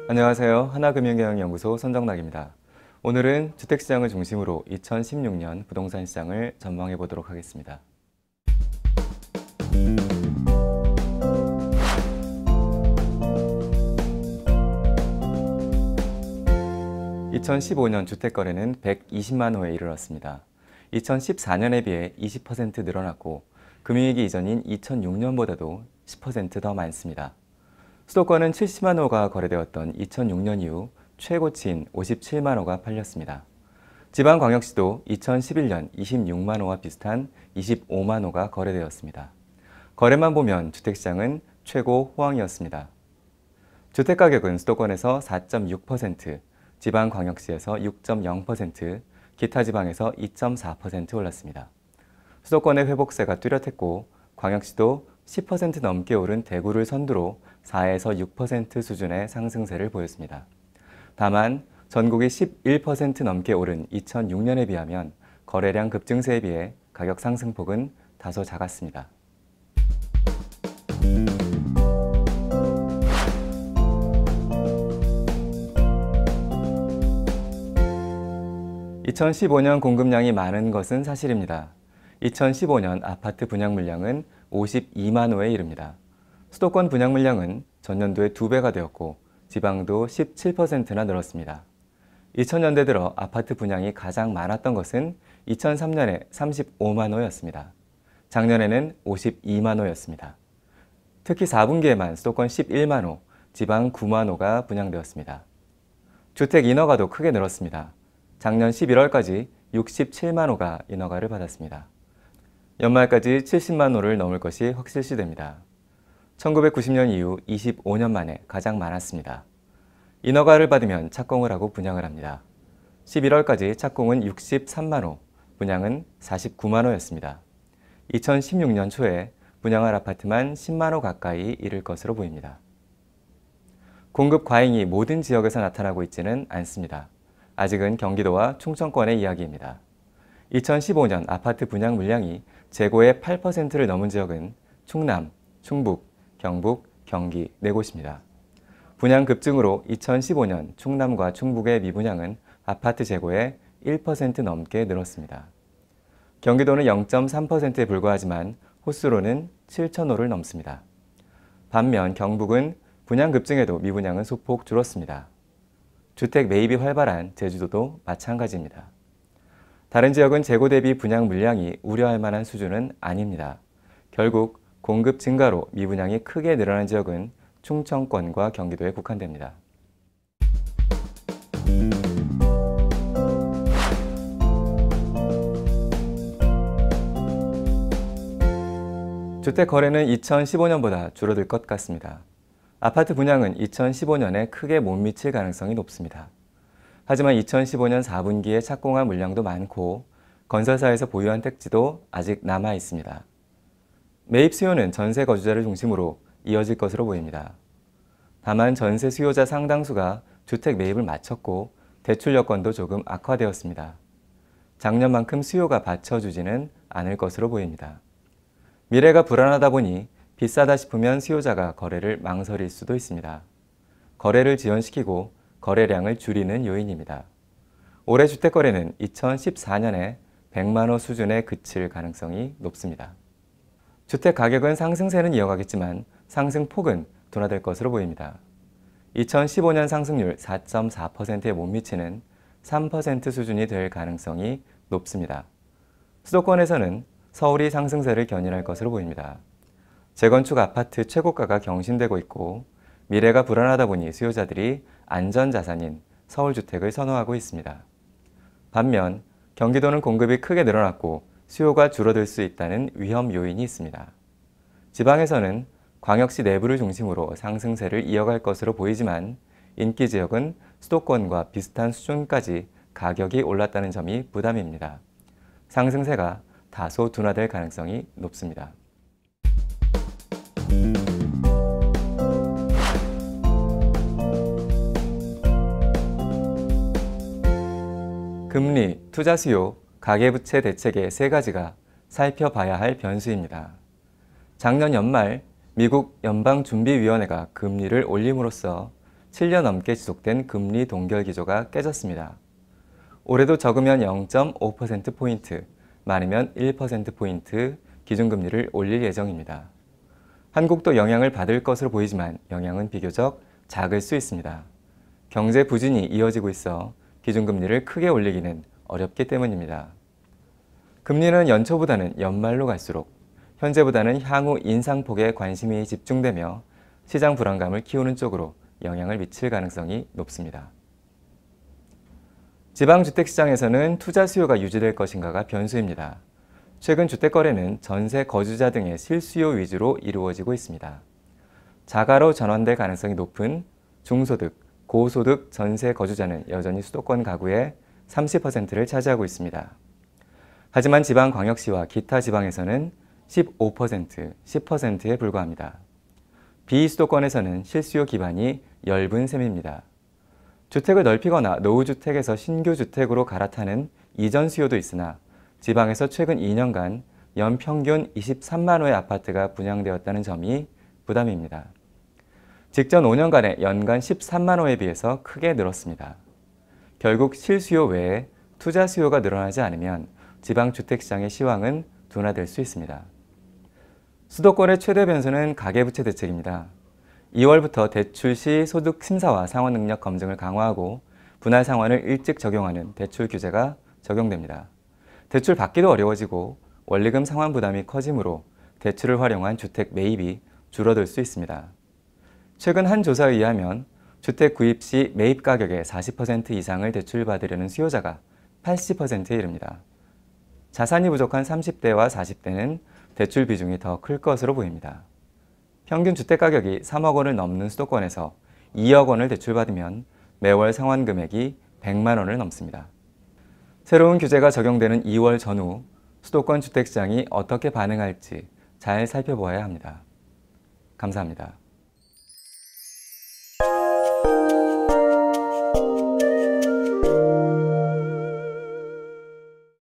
안녕하세요. 하나금융경영연구소 손정락입니다. 오늘은 주택시장을 중심으로 2016년 부동산 시장을 전망해 보도록 하겠습니다. 2015년 주택거래는 120만 호에 이르렀습니다. 2014년에 비해 20% 늘어났고 금융위기 이전인 2006년보다도 10% 더 많습니다. 수도권은 70만 호가 거래되었던 2006년 이후 최고치인 57만 호가 팔렸습니다. 지방광역시도 2011년 26만 호와 비슷한 25만 호가 거래되었습니다. 거래만 보면 주택시장은 최고 호황이었습니다. 주택가격은 수도권에서 4.6%, 지방광역시에서 6.0%, 기타 지방에서 2.4% 올랐습니다. 수도권의 회복세가 뚜렷했고 광역시도 10% 넘게 오른 대구를 선두로 4에서 6% 수준의 상승세를 보였습니다. 다만 전국이 11% 넘게 오른 2006년에 비하면 거래량 급증세에 비해 가격 상승폭은 다소 작았습니다. (2015년) 공급량이 많은 것은 사실입니다. 2015년 아파트 분양 물량은 52만 호에 이릅니다. 수도권 분양 물량은 전년도의 2배가 되었고 지방도 17%나 늘었습니다. 2000년대 들어 아파트 분양이 가장 많았던 것은 2003년에 35만 호였습니다. 작년에는 52만 호였습니다. 특히 4분기에만 수도권 11만 호, 지방 9만 호가 분양되었습니다. 주택 인허가도 크게 늘었습니다. 작년 11월까지 67만 호가 인허가를 받았습니다. 연말까지 70만 호를 넘을 것이 확실시됩니다. 1990년 이후 25년 만에 가장 많았습니다. 인허가를 받으면 착공을 하고 분양을 합니다. 11월까지 착공은 63만 호, 분양은 49만 호였습니다. 2016년 초에 분양할 아파트만 10만 호 가까이 이를 것으로 보입니다. 공급 과잉이 모든 지역에서 나타나고 있지는 않습니다. 아직은 경기도와 충청권의 이야기입니다. 2015년 아파트 분양 물량이 재고의 8%를 넘은 지역은 충남, 충북, 경북, 경기 4곳입니다. 분양 급증으로 2015년 충남과 충북의 미분양은 아파트 재고의 1% 넘게 늘었습니다. 경기도는 0.3%에 불과하지만 호수로는 7,000호를 넘습니다. 반면 경북은 분양 급증에도 미분양은 소폭 줄었습니다. 주택 매입이 활발한 제주도도 마찬가지입니다. 다른 지역은 재고 대비 분양 물량이 우려할 만한 수준은 아닙니다. 결국 공급 증가로 미분양이 크게 늘어난 지역은 충청권과 경기도에 국한됩니다. 주택 거래는 2015년보다 줄어들 것 같습니다. 아파트 분양은 2015년에 크게 못 미칠 가능성이 높습니다. 하지만 2015년 4분기에 착공한 물량도 많고 건설사에서 보유한 택지도 아직 남아 있습니다. 매입 수요는 전세 거주자를 중심으로 이어질 것으로 보입니다. 다만 전세 수요자 상당수가 주택 매입을 마쳤고 대출 여건도 조금 악화되었습니다. 작년만큼 수요가 받쳐주지는 않을 것으로 보입니다. 미래가 불안하다 보니 비싸다 싶으면 수요자가 거래를 망설일 수도 있습니다. 거래를 지연시키고 거래량을 줄이는 요인입니다. 올해 주택거래는 2014년에 100만 호 수준에 그칠 가능성이 높습니다. 주택 가격은 상승세는 이어가겠지만 상승폭은 둔화될 것으로 보입니다. 2015년 상승률 4.4%에 못 미치는 3% 수준이 될 가능성이 높습니다. 수도권에서는 서울이 상승세를 견인할 것으로 보입니다. 재건축 아파트 최고가가 경신되고 있고 미래가 불안하다 보니 수요자들이 안전자산인 서울주택을 선호하고 있습니다. 반면 경기도는 공급이 크게 늘어났고 수요가 줄어들 수 있다는 위험 요인이 있습니다. 지방에서는 광역시 내부를 중심으로 상승세를 이어갈 것으로 보이지만 인기 지역은 수도권과 비슷한 수준까지 가격이 올랐다는 점이 부담입니다. 상승세가 다소 둔화될 가능성이 높습니다. 금리, 투자 수요, 가계부채 대책의 세 가지가 살펴봐야 할 변수입니다. 작년 연말 미국 연방준비위원회가 금리를 올림으로써 7년 넘게 지속된 금리 동결 기조가 깨졌습니다. 올해도 적으면 0.5%포인트, 많으면 1%포인트 기준금리를 올릴 예정입니다. 한국도 영향을 받을 것으로 보이지만 영향은 비교적 작을 수 있습니다. 경제 부진이 이어지고 있어 기준금리를 크게 올리기는 어렵기 때문입니다. 금리는 연초보다는 연말로 갈수록 현재보다는 향후 인상폭에 관심이 집중되며 시장 불안감을 키우는 쪽으로 영향을 미칠 가능성이 높습니다. 지방주택시장에서는 투자 수요가 유지될 것인가가 변수입니다. 최근 주택거래는 전세 거주자 등의 실수요 위주로 이루어지고 있습니다. 자가로 전환될 가능성이 높은 중소득, 고소득 전세 거주자는 여전히 수도권 가구의 30%를 차지하고 있습니다. 하지만 지방광역시와 기타 지방에서는 15%, 10%에 불과합니다. 비수도권에서는 실수요 기반이 엷은 셈입니다. 주택을 넓히거나 노후주택에서 신규주택으로 갈아타는 이전 수요도 있으나 지방에서 최근 2년간 연평균 23만 호의 아파트가 분양되었다는 점이 부담입니다. 직전 5년간의 연간 13만 호에 비해서 크게 늘었습니다. 결국 실수요 외에 투자 수요가 늘어나지 않으면 지방주택시장의 시황은 둔화될 수 있습니다. 수도권의 최대 변수는 가계부채 대책입니다. 2월부터 대출 시 소득 심사와 상환 능력 검증을 강화하고 분할 상환을 일찍 적용하는 대출 규제가 적용됩니다. 대출 받기도 어려워지고 원리금 상환 부담이 커지므로 대출을 활용한 주택 매입이 줄어들 수 있습니다. 최근 한 조사에 의하면 주택 구입 시 매입 가격의 40% 이상을 대출받으려는 수요자가 80%에 이릅니다. 자산이 부족한 30대와 40대는 대출 비중이 더 클 것으로 보입니다. 평균 주택가격이 3억 원을 넘는 수도권에서 2억 원을 대출받으면 매월 상환 금액이 100만 원을 넘습니다. 새로운 규제가 적용되는 2월 전후 수도권 주택시장이 어떻게 반응할지 잘 살펴보아야 합니다. 감사합니다.